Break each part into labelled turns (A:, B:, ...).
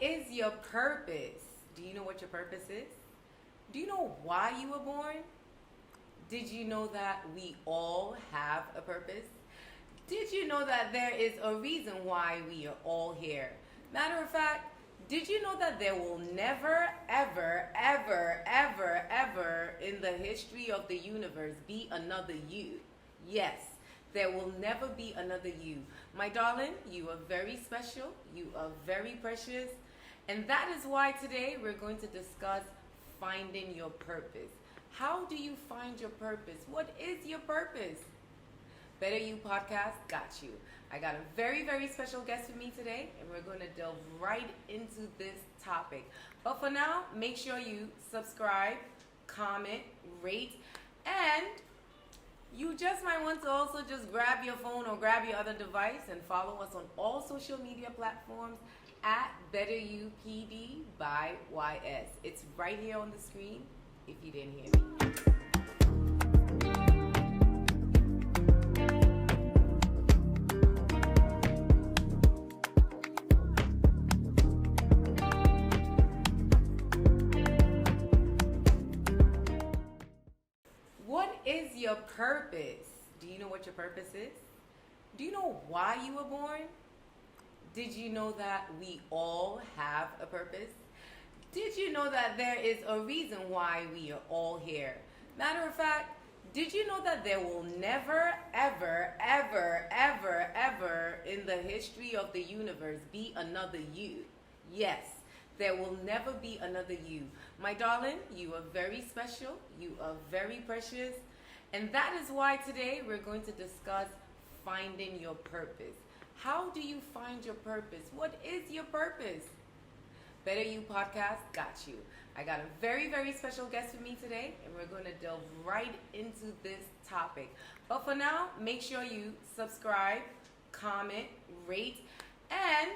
A: is your purpose? Do you know what your purpose is? Do you know why you were born? Did you know that we all have a purpose? Did you know that there is a reason why we are all here? Matter of fact, did you know that there will never, ever, ever, ever, ever in the history of the universe be another you? Yes, there will never be another you. My darling, you are very special. You are very precious. And that is why today we're going to discuss finding your purpose. How do you find your purpose? What is your purpose? Better You Podcast got you. I got a very, very special guest with me today, and we're going to delve right into this topic. But for now, make sure you subscribe, comment, rate, and you just might want to also just grab your phone or grab your other device and follow us on all social media platforms at Better You PD by YS. It's right here on the screen if you didn't hear me. What is your purpose? Do you know what your purpose is? Do you know why you were born? Did you know that we all have a purpose? Did you know that there is a reason why we are all here? Matter of fact, did you know that there will never, ever, ever, ever, ever in the history of the universe be another you? Yes, there will never be another you. My darling, you are very special. You are very precious. And that is why today we're going to discuss finding your purpose. How do you find your purpose? What is your purpose? Better You Podcast got you. I got a very, very special guest with me today, and we're going to delve right into this topic. But for now, make sure you subscribe, comment, rate, and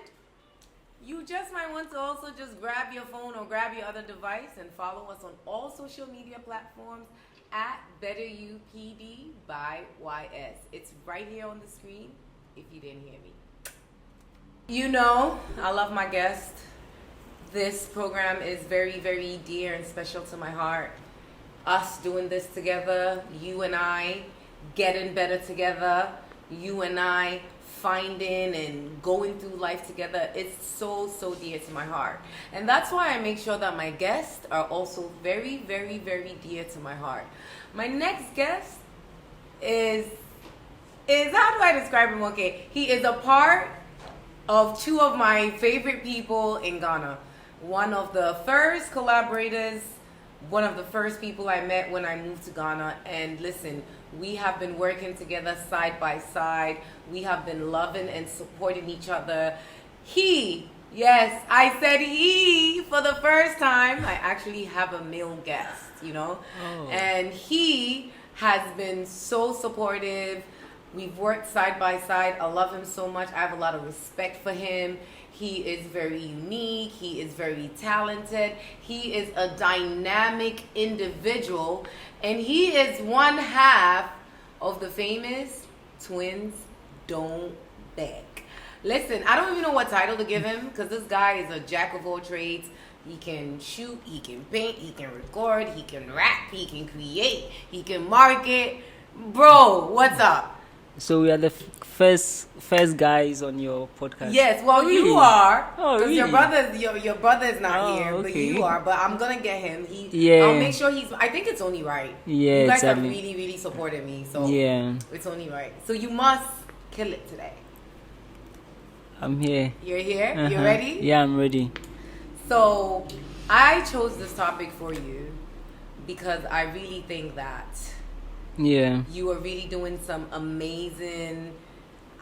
A: you just might want to also just grab your phone or grab your other device and follow us on all social media platforms at Better You PD by YS. It's right here on the screen if you didn't hear me. You know, I love my guest. This program is very, very dear and special to my heart. Us doing this together, you and I getting better together, you and I finding and going through life together. It's so, so dear to my heart. And that's why I make sure that my guests are also very, very, very dear to my heart. My next guest is how do I describe him? Okay, he is a part of two of my favorite people in Ghana. One of the first collaborators, one of the first people I met when I moved to Ghana. And listen, we have been working together side by side. We have been loving and supporting each other. Yes, I said he for the first time. I actually have a male guest, and he has been so supportive. We've worked side by side. I love him so much. I have a lot of respect for him. He is very unique. He is very talented. He is a dynamic individual. And he is one half of the famous Twins Don't Beg. Listen, I don't even know what title to give him because this guy is a jack of all trades. He can shoot, he can paint, he can record, he can rap, he can create, he can market. Bro, what's up?
B: So we are the first guys on your podcast.
A: Yes, well,
B: really?
A: You are.
B: Oh, really?
A: Your brother is not here, but
B: okay.
A: you are. But I'm gonna get him.
B: Yeah.
A: I'll make sure I think it's only right.
B: Yeah,
A: you guys
B: exactly.
A: have really, really supported me, so
B: yeah,
A: it's only right. So you must kill it today.
B: I'm here.
A: You're here.
B: Uh-huh.
A: You ready?
B: Yeah, I'm ready.
A: So I chose this topic for you because I really think that.
B: Yeah.
A: You are really doing some amazing.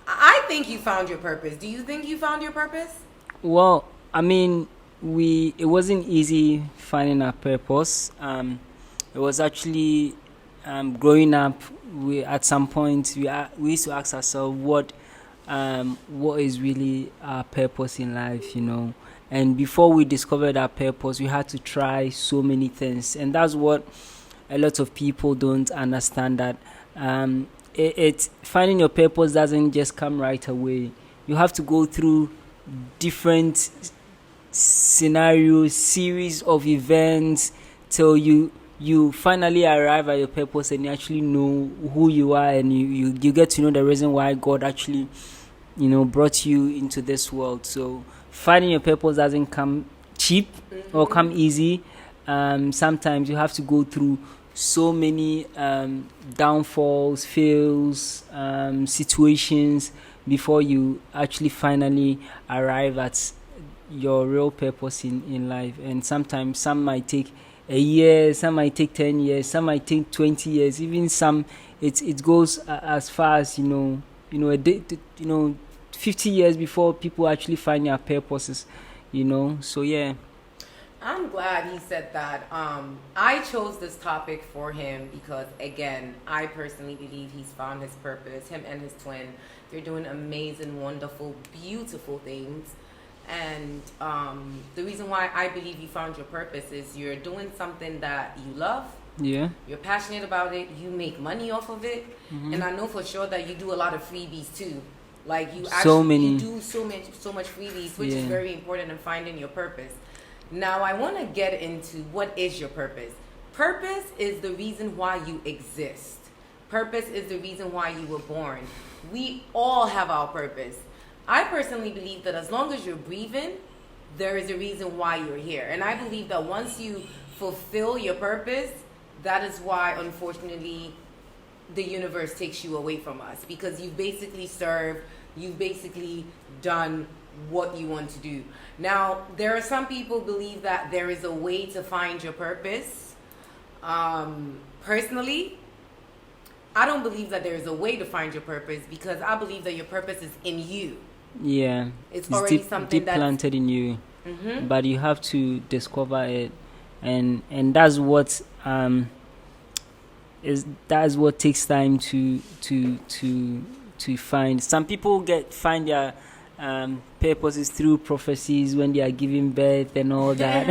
A: I think you found your purpose. Do you think you found your purpose?
B: Well, I mean, it wasn't easy finding our purpose. It was actually growing up. At some point we used to ask ourselves what is really our purpose in life, And before we discovered our purpose, we had to try so many things, and that's what a lot of people don't understand, that it's finding your purpose doesn't just come right away. You have to go through different scenarios, series of events till you finally arrive at your purpose, and you actually know who you are, and you get to know the reason why God actually brought you into this world. So finding your purpose doesn't come cheap or come easy. Sometimes you have to go through so many downfalls, fails, situations before you actually finally arrive at your real purpose in life. And sometimes some might take a year, some might take 10 years, some might take 20 years, even some it goes as far as a day, 50 years before people actually find their purposes. So yeah.
A: I'm glad he said that. I chose this topic for him because, again, I personally believe he's found his purpose. Him and his twin, they're doing amazing, wonderful, beautiful things. And the reason why I believe you found your purpose is you're doing something that you love.
B: Yeah.
A: You're passionate about it. You make money off of it. And I know for sure that you do a lot of freebies too. Like you do so much freebies, which is very important in finding your purpose. Now, I want to get into what is your purpose. Purpose is the reason why you exist. Purpose is the reason why you were born. We all have our purpose. I personally believe that as long as you're breathing, there is a reason why you're here. And I believe that once you fulfill your purpose, that is why, unfortunately, the universe takes you away from us. Because you've basically served, you've basically done what you want to do. Now, there are some people believe that there is a way to find your purpose. Personally, I don't believe that there is a way to find your purpose because I believe that your purpose is in you.
B: Yeah,
A: it's already
B: deep planted in you, but you have to discover it, and that's what that's what takes time to find. Some people find their purposes through prophecies when they are giving birth and all that.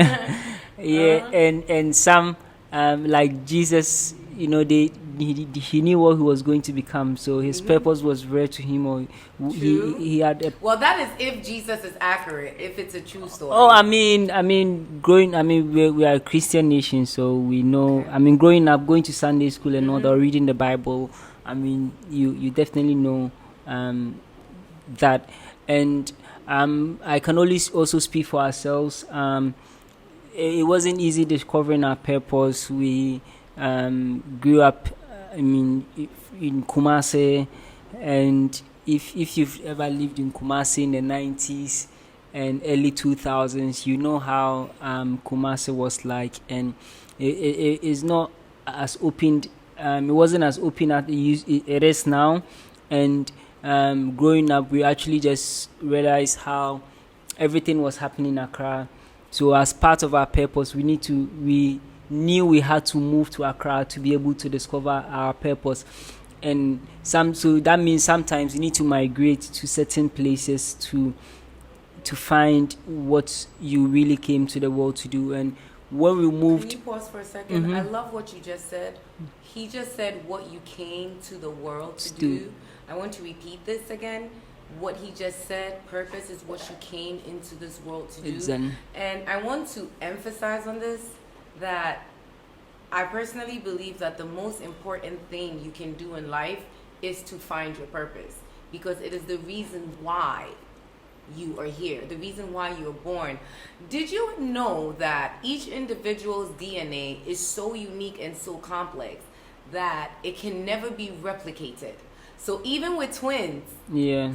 B: And some like Jesus, he knew what he was going to become, so his purpose was rare to him, or he had
A: well, that is if Jesus is accurate, if it's a true story.
B: We are a Christian nation, so we know. Growing up, going to Sunday school and all that, reading the Bible, you definitely know that. And I can only also speak for ourselves. It wasn't easy discovering our purpose. We grew up, in Kumasi, and if you've ever lived in Kumasi in the 90s and early 2000s, you know how Kumasi was like, and it is not as opened. It wasn't as open as it is now, and growing up, we actually just realized how everything was happening in Accra. So as part of our purpose, we knew we had to move to Accra to be able to discover our purpose. And so that means sometimes you need to migrate to certain places to find what you really came to the world to do. And when we moved...
A: Can you pause for a second? I love what you just said. He just said what you came to the world to do. I want to repeat this again. What he just said, purpose is what you came into this world to do. And I want to emphasize on this that I personally believe that the most important thing you can do in life is to find your purpose, because it is the reason why you are here, the reason why you were born. Did you know that each individual's DNA is so unique and so complex that it can never be replicated? So even with twins,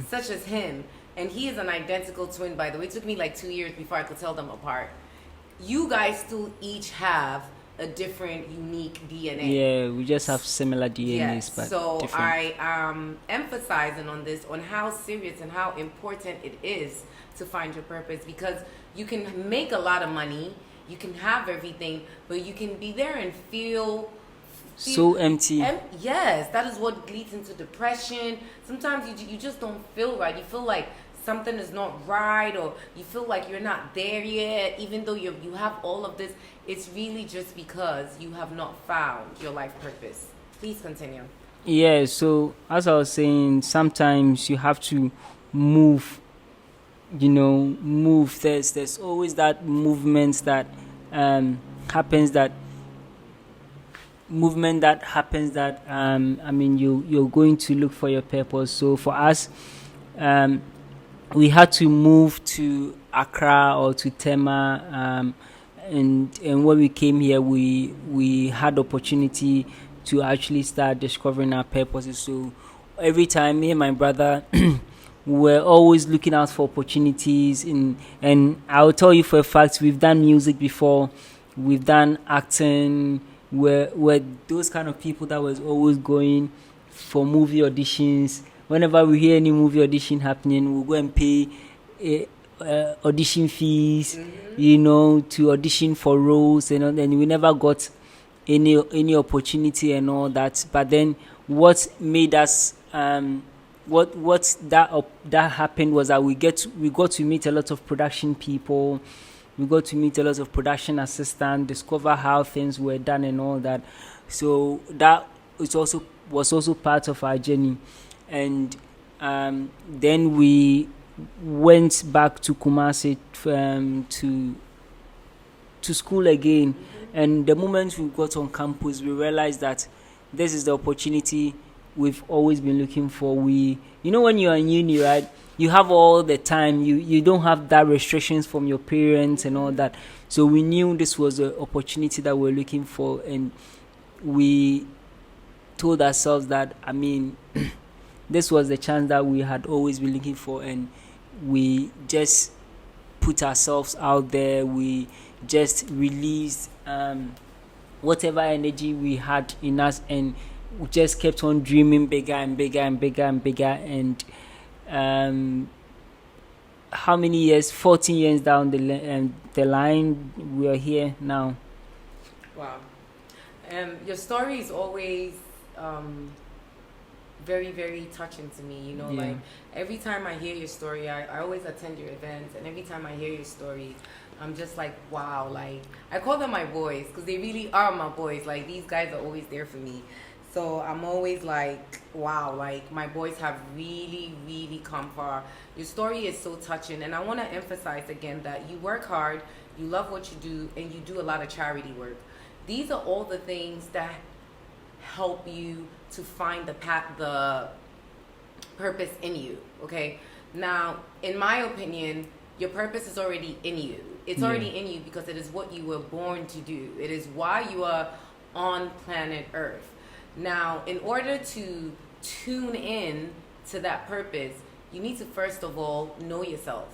A: such as him, and he is an identical twin, by the way, it took me like 2 years before I could tell them apart. You guys still each have a different, unique DNA.
B: Yeah, we just have similar DNAs,
A: yes.
B: but
A: so
B: different.
A: I am emphasizing on this, on how serious and how important it is to find your purpose, because you can make a lot of money, you can have everything, but you can be there and feel
B: so empty.
A: Yes, that is what leads into depression. Sometimes you just don't feel right. You feel like something is not right, or you feel like you're not there yet, even though you have all of this. It's really just because you have not found your life purpose. Please continue.
B: Yeah, so as I was saying, sometimes you have to move move. There's always that movement that happens that you're going to look for your purpose. So for us, we had to move to Accra or to Tema, and when we came here, we had opportunity to actually start discovering our purposes. So every time, me and my brother we're always looking out for opportunities, and I'll tell you for a fact, we've done music before, we've done acting. We're those kind of people that was always going for movie auditions. Whenever we hear any movie audition happening, we'll go and pay audition fees, to audition for roles, and we never got any opportunity and all that. But then what made us that happened was that we got to meet a lot of production people. We got to meet a lot of production assistants, discover how things were done and all that. So that was also part of our journey. And then we went back to Kumasi to school again. And the moment we got on campus, we realized that this is the opportunity we've always been looking for. When you're in uni, right, you have all the time. You don't have that restrictions from your parents and all that. So we knew this was the opportunity that we're looking for, and we told ourselves that, this was the chance that we had always been looking for, and we just put ourselves out there. We just released whatever energy we had in us, and we just kept on dreaming bigger and bigger and bigger and bigger. And how many years? 14 years down the line, we are here now.
A: Wow. Your story is always very, very touching to me. Like every time I hear your story, I always attend your events, and every time I hear your story, I'm just like, wow. Like, I call them my boys because they really are my boys. Like, these guys are always there for me. So I'm always like, wow, like my boys have really, really come far. Your story is so touching, and I want to emphasize again that you work hard, you love what you do, and you do a lot of charity work. These are all the things that help you to find the purpose in you. Okay, now in my opinion, your purpose is already in you. It's already in you because it is what you were born to do. It is why you are on planet Earth. Now, in order to tune in to that purpose, you need to first of all know yourself.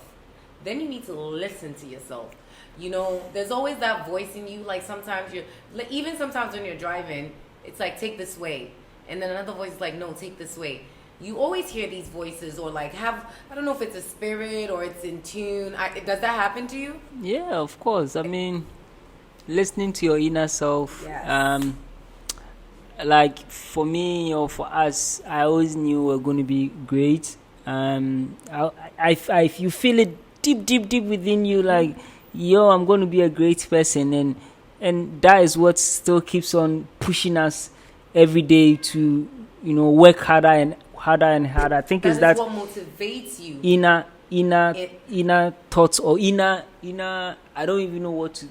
A: Then you need to listen to yourself. There's always that voice in you. Like sometimes even sometimes when you're driving, it's like, take this way. And then another voice is like, no, take this way. You always hear these voices, or like I don't know if it's a spirit or it's in tune. Does that happen to you?
B: Yeah, of course. Listening to your inner self.
A: Yes.
B: Like for me or for us, I always knew we were going to be great. If you feel it deep within you, like, I'm going to be a great person, and that is what still keeps on pushing us every day to work harder and harder. I think is that
A: what motivates you.
B: Inner thoughts, or inner I don't even know what to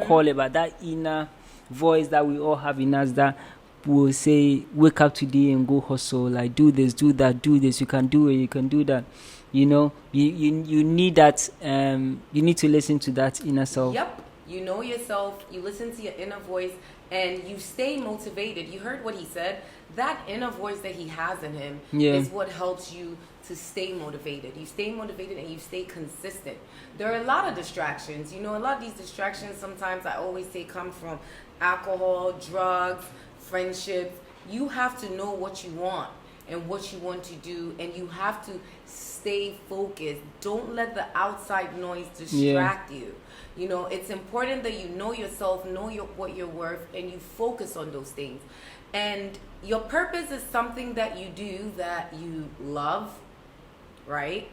B: call it, but that inner voice that we all have in us that will say, wake up today and go hustle, like do this, do that, do this, you can do it, you can do that. You need that. You need to listen to that inner self.
A: Yep. You know yourself, you listen to your inner voice, and you stay motivated. You heard what he said. That inner voice that he has in him is what helps you to stay motivated. You stay motivated and you stay consistent. There are a lot of distractions. A lot of these distractions sometimes, I always say, come from alcohol, drugs, friendships. You have to know what you want and what you want to do, and you have to stay focused. Don't let the outside noise distract you. It's important that you know yourself, know what you're worth, and you focus on those things. And your purpose is something that you do that you love, right?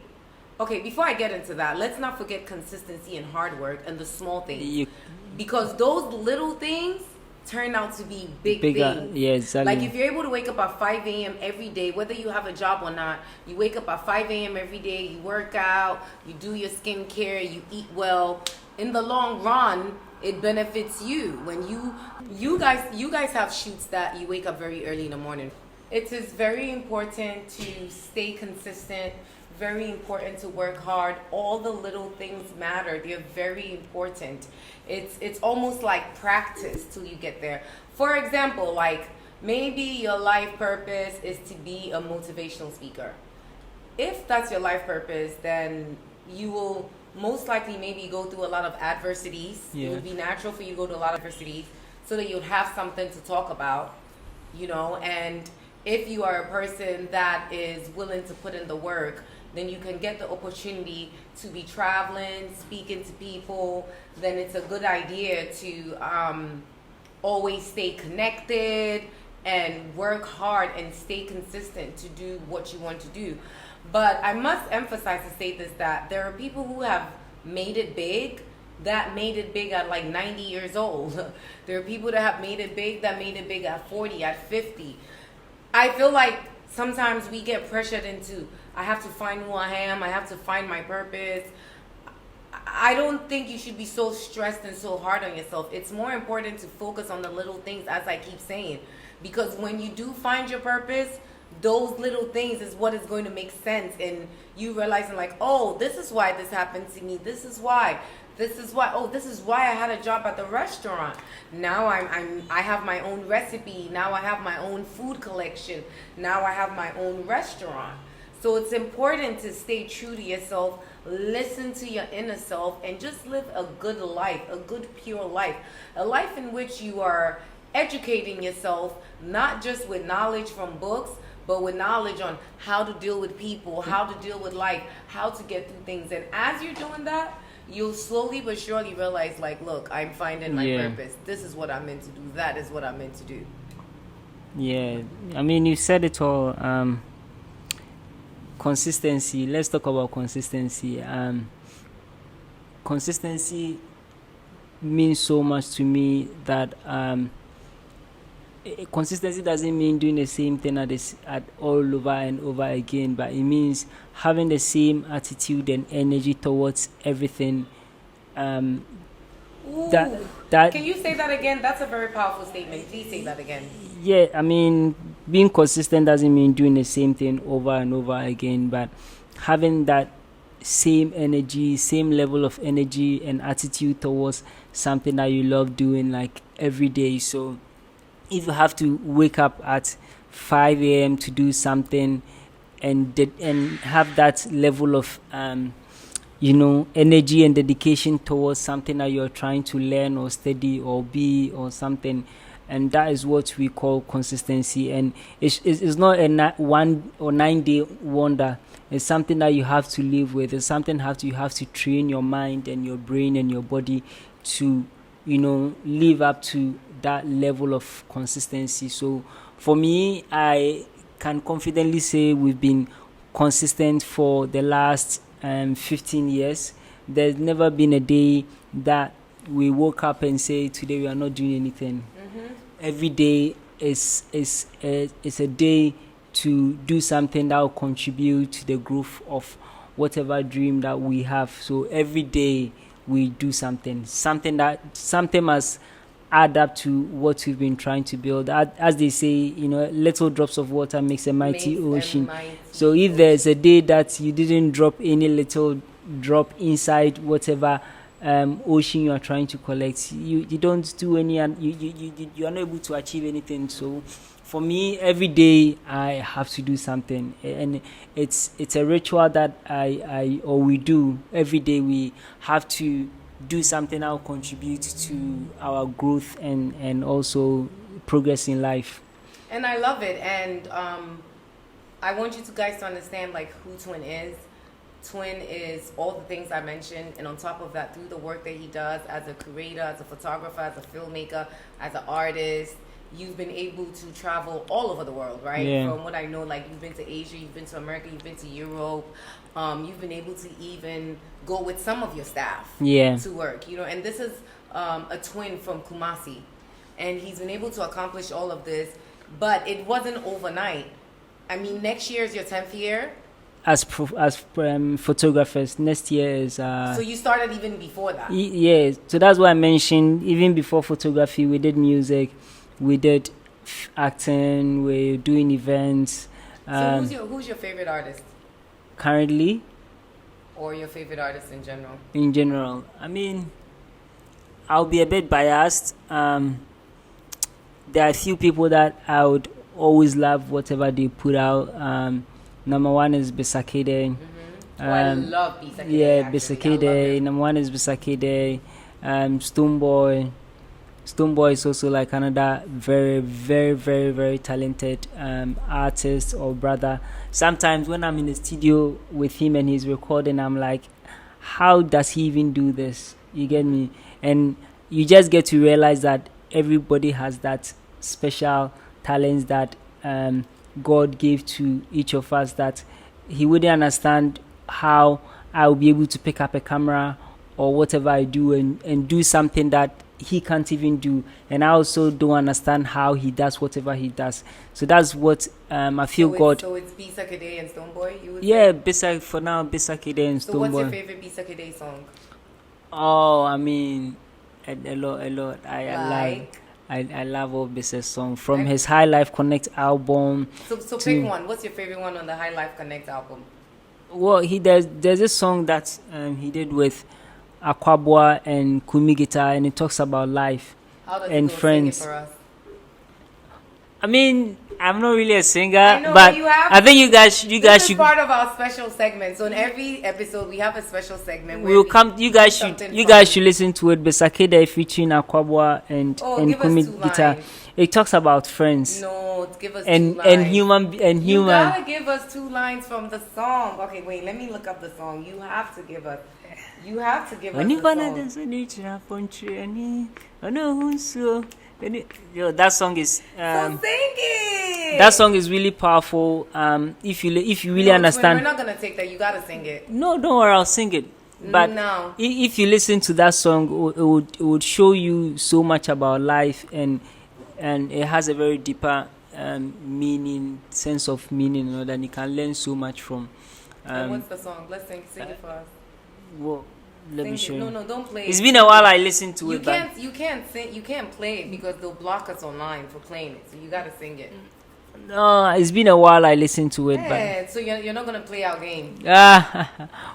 A: Okay, before I get into that, let's not forget consistency and hard work and the small things. Because those little things turn out to be big
B: Bigger,
A: things.
B: yeah, exactly.
A: Like if you're able to wake up at 5 a.m. every day, whether you have a job or not, you wake up at 5 a.m. every day, you work out, you do your skincare, you eat well. In the long run, it benefits you. When you guys have shoots that you wake up very early in the morning. It is very important to stay consistent, very important to work hard. All the little things matter. They're very important. It's almost like practice till you get there. For example, like maybe your life purpose is to be a motivational speaker. If that's your life purpose, then you will most likely maybe go through a lot of adversities.
B: Yeah.
A: It would be natural for you to go to a lot of adversities so that you'd have something to talk about, and if you are a person that is willing to put in the work, then you can get the opportunity to be traveling, speaking to people. Then it's a good idea to always stay connected and work hard and stay consistent to do what you want to do. But I must emphasize to say this, that there are people who have made it big that made it big at like 90 years old. There are people that have made it big that made it big at 40, at 50. I feel like sometimes we get pressured into, I have to find who I am, I have to find my purpose. I don't think you should be so stressed and so hard on yourself. It's more important to focus on the little things, as I keep saying. Because when you do find your purpose, those little things is what is going to make sense. And you realizing like, oh, this is why this happened to me. This is why. Oh, this is why I had a job at the restaurant. Now I have my own recipe. Now I have my own food collection. Now I have my own restaurant. So it's important to stay true to yourself, listen to your inner self, and just live a good life, a good pure life. A life in which you are educating yourself, not just with knowledge from books, but with knowledge on how to deal with people, how to deal with life, how to get through things. And as you're doing that, you'll slowly but surely realize, like, look, I'm finding my purpose. This is what I'm meant to do. That is what I'm meant to do.
B: Yeah, I mean, you said it all. Consistency. Let's talk about consistency. Consistency means so much to me that consistency doesn't mean doing the same thing at all over and over again, but it means having the same attitude and energy towards everything. That
A: Can you say that again? That's a very powerful statement. Please say that again.
B: Yeah, I mean, being consistent doesn't mean doing the same thing over and over again, but having that same energy, same level of energy and attitude towards something that you love doing, like every day. So if you have to wake up at 5 a.m. to do something and have that level of energy and dedication towards something that you're trying to learn or study or be or something, and that is what we call consistency. And it's not a 1 or 9 day wonder. It's something that you have to live with. It's something you have to train your mind and your brain and your body to live up to that level of consistency. So for me, I can confidently say we've been consistent for the last 15 years. There's never been a day that we woke up and say, today we are not doing anything. Every day is a day to do something that will contribute to the growth of whatever dream that we have. So every day we do something must add up to what we've been trying to build. As they say, little drops of water makes a mighty ocean. So if there's a day that you didn't drop any little drop inside whatever ocean you are trying to collect, you don't do any, you are not able to achieve anything. So for me, every day I have to do something, and it's a ritual that we do every day. We have to do something that will contribute to our growth and also progress in life.
A: And I love it. And I want you guys to understand like who Twin is. Twin is all the things I mentioned, and on top of that, through the work that he does as a curator, as a photographer, as a filmmaker, as an artist, you've been able to travel all over the world, right?
B: Yeah.
A: From what I know, like you've been to Asia, you've been to America, you've been to Europe. You've been able to even go with some of your staff to work, and this is a twin from Kumasi. and he's been able to accomplish all of this, but it wasn't overnight. I mean, next year is your 10th year.
B: As photographers, next year is.
A: So you started even before that.
B: Yeah, so that's why I mentioned even before photography, we did music, we did acting, we're doing events.
A: So who's your favorite artist
B: Currently,
A: or your favorite artist in general?
B: in general, I mean, I'll be a bit biased. There are a few people that I would always love whatever they put out. Number one is Bisakide.
A: I love Bisakide.
B: Yeah, Bisakide. Number one is Bisakide. Stoneboy. Stoneboy is also like another very, very, very, very talented artist or brother. Sometimes when I'm in the studio with him and he's recording, I'm like, how does he even do this? You get me? And you just get to realize that everybody has that special talents that God gave to each of us, that he wouldn't understand how I'll be able to pick up a camera or whatever I do and do something that he can't even do. And I also don't understand how he does whatever he does. So that's what I feel God.
A: So it's Bisakide and Stoneboy, you would
B: Yeah, for now, Bisakide and Stoneboy.
A: So what's your favorite Bisakide song?
B: Oh, I mean, a lot. I love all Bissa's songs from his High Life Connect album.
A: So pick one. What's your favorite one on the High Life Connect album?
B: Well, there's a song that he did with Aquabua and Kumi Guitar, and it talks about life and friends.
A: Sing it for us.
B: I mean, I'm not really a singer,
A: know,
B: but
A: you have
B: I think you guys
A: this
B: should.
A: is part of our special segment. So in every episode, we have a special segment.
B: We'll come. You guys should listen to it. Besakeda featuring Aquabua and Kumi Guitar. It talks about friends.
A: No, give us
B: and
A: 2 lines.
B: and human.
A: You gotta give us 2 lines from the song. Okay, wait. Let me look up the song. You have to give us. You have to give us the song. Yo, that song is
B: so sing it. That song is really powerful. If you really understand,
A: we're not gonna take that. You gotta sing it.
B: No, don't worry, I'll sing it. But
A: no.
B: If you listen to that song, it would show you so much about life, and it has a very deeper sense of meaning, you know, that you can learn so much from.
A: And what's the song? Let's sing it for us.
B: Well, let me show you.
A: No, don't play it.
B: It's been a while I listened to it.
A: You can't sing. You can't play it because they'll block us online for playing it. So you gotta sing it.
B: No, it's been a while I listened to it.
A: Yeah, so you're not gonna play our game.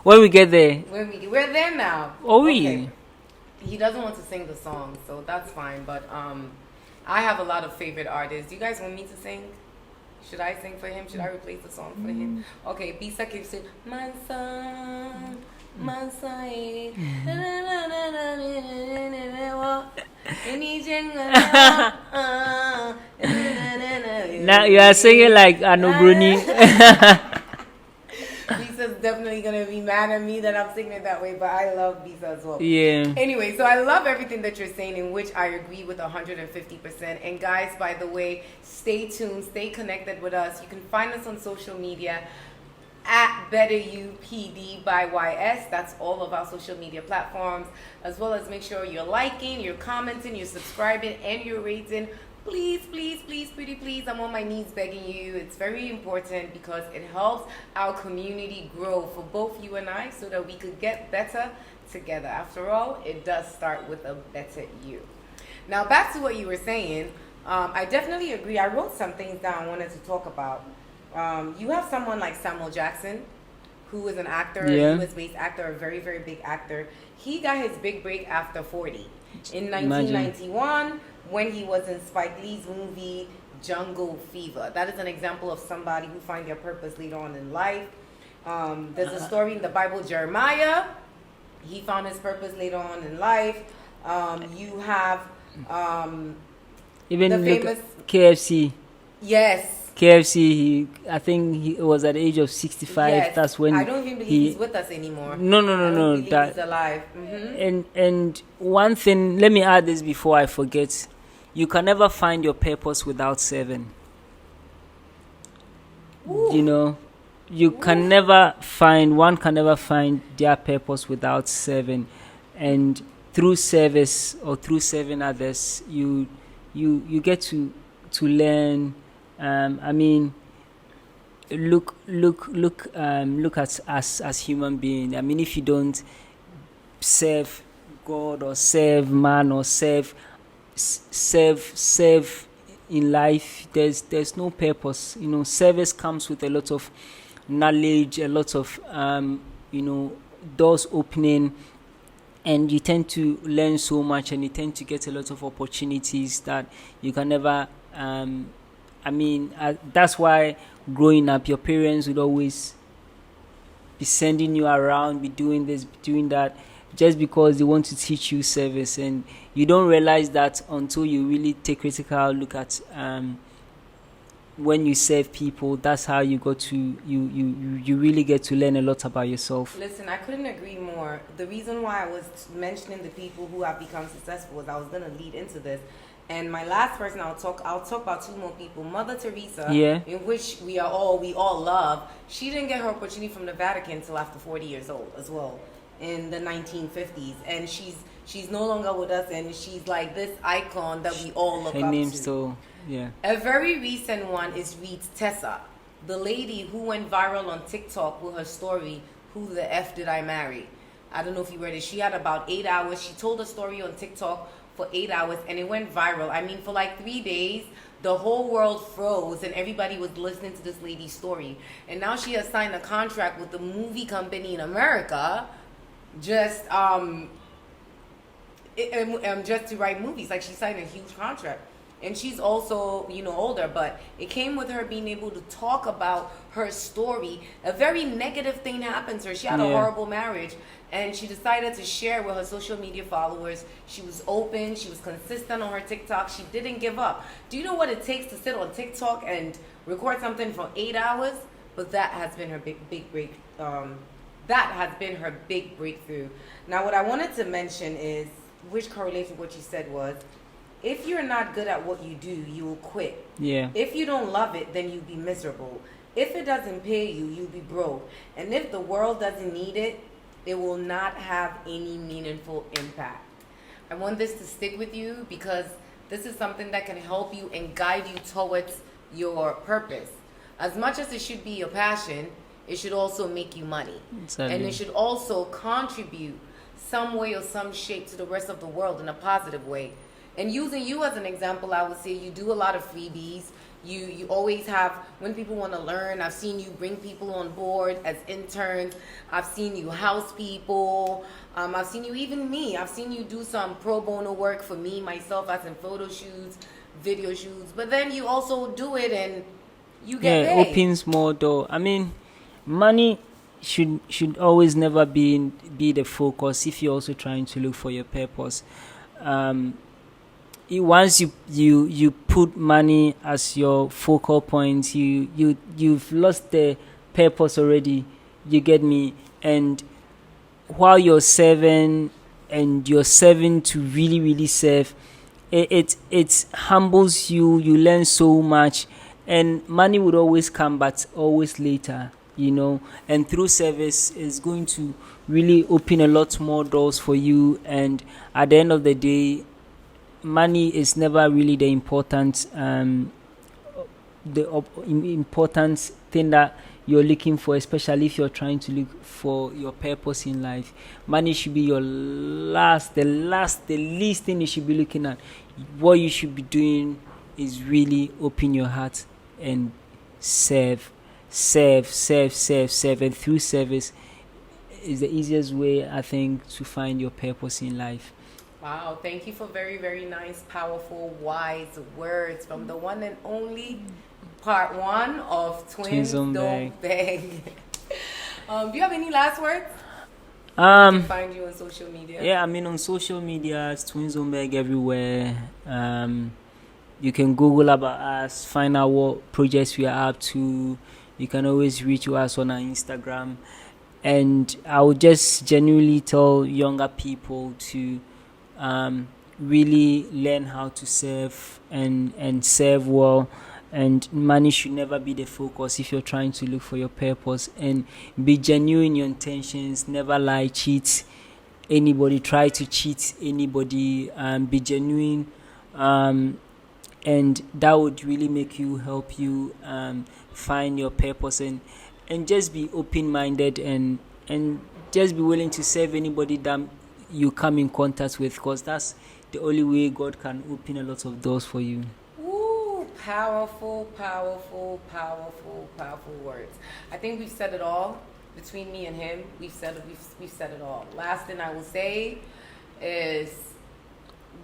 B: When we get there.
A: We're there now.
B: Oh, okay.
A: He doesn't want to sing the song, so that's fine. But I have a lot of favorite artists. Do you guys want me to sing? Should I sing for him? Should I replace the song for him? Okay, Bisa keeps it. Mansai.
B: Now you are singing like Anubruni.
A: Bisa's definitely gonna be mad at me that I'm singing it that way, but I love Bisa as well.
B: Yeah.
A: Anyway, so I love everything that you're saying, in which I agree with 150%. And guys, by the way, stay tuned, stay connected with us. You can find us on social media at BetterUPD by YS. That's all of our social media platforms, as well as make sure you're liking, you're commenting, you're subscribing, and you're rating. Please, pretty please, I'm on my knees begging you. It's very important because it helps our community grow for both you and I, so that we could get better together. After all, it does start with a better you. Now back to what you were saying. I definitely agree. I wrote some things down I wanted to talk about. You have someone like Samuel Jackson, who is an actor, a US-based actor, a very, very big actor. He got his big break after 40. In 1991, when he was in Spike Lee's movie Jungle Fever. That is an example of somebody who finds their purpose later on in life. There's a story in the Bible, Jeremiah. He found his purpose later on in life. You have
B: even
A: the famous
B: KFC.
A: Yes.
B: KFC, I think he was at the age of 65.
A: Yes.
B: That's when
A: I don't even believe he's with us anymore.
B: No.
A: He's alive. Mm-hmm.
B: And one thing, let me add this before I forget. You can never find your purpose without serving.
A: Ooh.
B: You know, one can never find their purpose without serving. And through service or through serving others, you you get to learn. I mean, look at us as human beings. I mean, if you don't serve God or serve man or serve in life, there's no purpose. Service comes with a lot of knowledge, a lot of doors opening, and you tend to learn so much, and you tend to get a lot of opportunities that you can never that's why growing up, your parents would always be sending you around, be doing this, be doing that, just because they want to teach you service. And you don't realize that until you really take critical look at when you serve people. That's how you got to you really get to learn a lot about yourself.
A: Listen, I couldn't agree more. The reason why I was mentioning the people who have become successful is I was going to lead into this. And my last person I'll talk about two more people. Mother Teresa, in which we all love. She didn't get her opportunity from the Vatican until after 40 years old as well, in the 1950s. And she's no longer with us, and she's like this icon that we all look up to.
B: Her name still, yeah.
A: A very recent one is Reed's Tessa, the lady who went viral on TikTok with her story, "Who the F Did I Marry?" I don't know if you read it. She had about 8 hours. She told a story on TikTok for 8 hours, and it went viral. I mean, for like 3 days, the whole world froze, and everybody was listening to this lady's story. And now she has signed a contract with the movie company in America, just to write movies. Like, she signed a huge contract. And she's also, older, but it came with her being able to talk about her story. A very negative thing happened to her. She had a horrible marriage, and she decided to share with her social media followers. She was open. She was consistent on her TikTok. She didn't give up. Do you know what it takes to sit on TikTok and record something for 8 hours? But that has been her big break. That has been her big breakthrough. Now, what I wanted to mention is, which correlates with what you said, was, if you're not good at what you do, you will quit.
B: Yeah.
A: If you don't love it, then you'll be miserable. If it doesn't pay you, you'll be broke. And if the world doesn't need it, it will not have any meaningful impact. I want this to stick with you, because this is something that can help you and guide you towards your purpose. As much as it should be your passion, it should also make you money.
B: Exactly.
A: And it should also contribute some way or some shape to the rest of the world in a positive way. And using you as an example, I would say you do a lot of freebies. You always have, when people want to learn, I've seen you bring people on board as interns. I've seen you house people. I've seen you, even me, I've seen you do some pro bono work for me, myself, as in photo shoots, video shoots. But then you also do it and you get paid.
B: It opens more door. I mean, money should always never be the focus if you're also trying to look for your purpose. Once you put money as your focal point, you've lost the purpose already. You get me? And while you're serving, and you're serving to really, really serve, it humbles you. You learn so much, and money would always come, but always later. And through service is going to really open a lot more doors for you. And at the end of the day, money is never really the important important thing that you're looking for, especially if you're trying to look for your purpose in life. Money should be your the least thing you should be looking at. What you should be doing is really open your heart and serve. And through service is the easiest way, I think, to find your purpose in life.
A: Wow, thank you for very, very nice, powerful, wise words from the one and only part 1 of Twins Don't Beg. Do you have any last words? To find you on social media?
B: Yeah, I mean, on social media, it's Twins Don't Beg everywhere. You can Google about us, find out what projects we are up to. You can always reach us on our Instagram. And I would just genuinely tell younger people to really learn how to serve and serve well. And money should never be the focus if you're trying to look for your purpose. And be genuine in your intentions. Never lie, cheat anybody, try to cheat anybody. Be genuine. and that would really help you find your purpose, and just be open-minded, and just be willing to serve anybody that you come in contact with, because that's the only way God can open a lot of doors for you.
A: Ooh, powerful, powerful, powerful, powerful words. I think we've said it all. Between me and him, we've said it all. Last thing I will say is,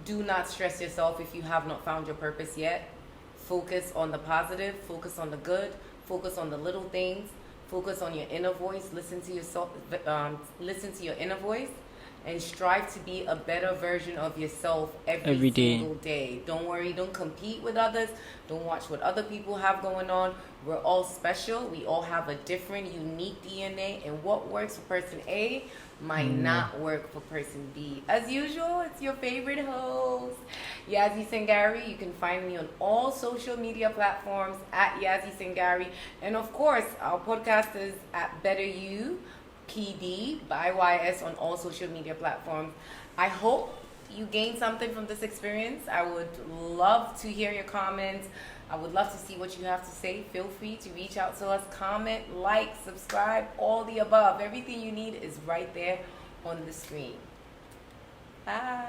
A: do not stress yourself if you have not found your purpose yet. Focus on the positive, focus on the good, focus on the little things, focus on your inner voice, listen to yourself, listen to your inner voice, and strive to be a better version of yourself every single day. Don't worry, don't compete with others, don't watch what other people have going on. We're all special. We all have a different, unique DNA, and what works for person A might not work for person B. As usual, it's your favorite host, Yazzi Sangari. You can find me on all social media platforms at Yazzi Sangari. And of course, our podcast is at Better You, PD, by YS, on all social media platforms. I hope you gained something from this experience. I would love to hear your comments. I would love to see what you have to say. Feel free to reach out to us, comment, like, subscribe, all the above. Everything you need is right there on the screen. Bye.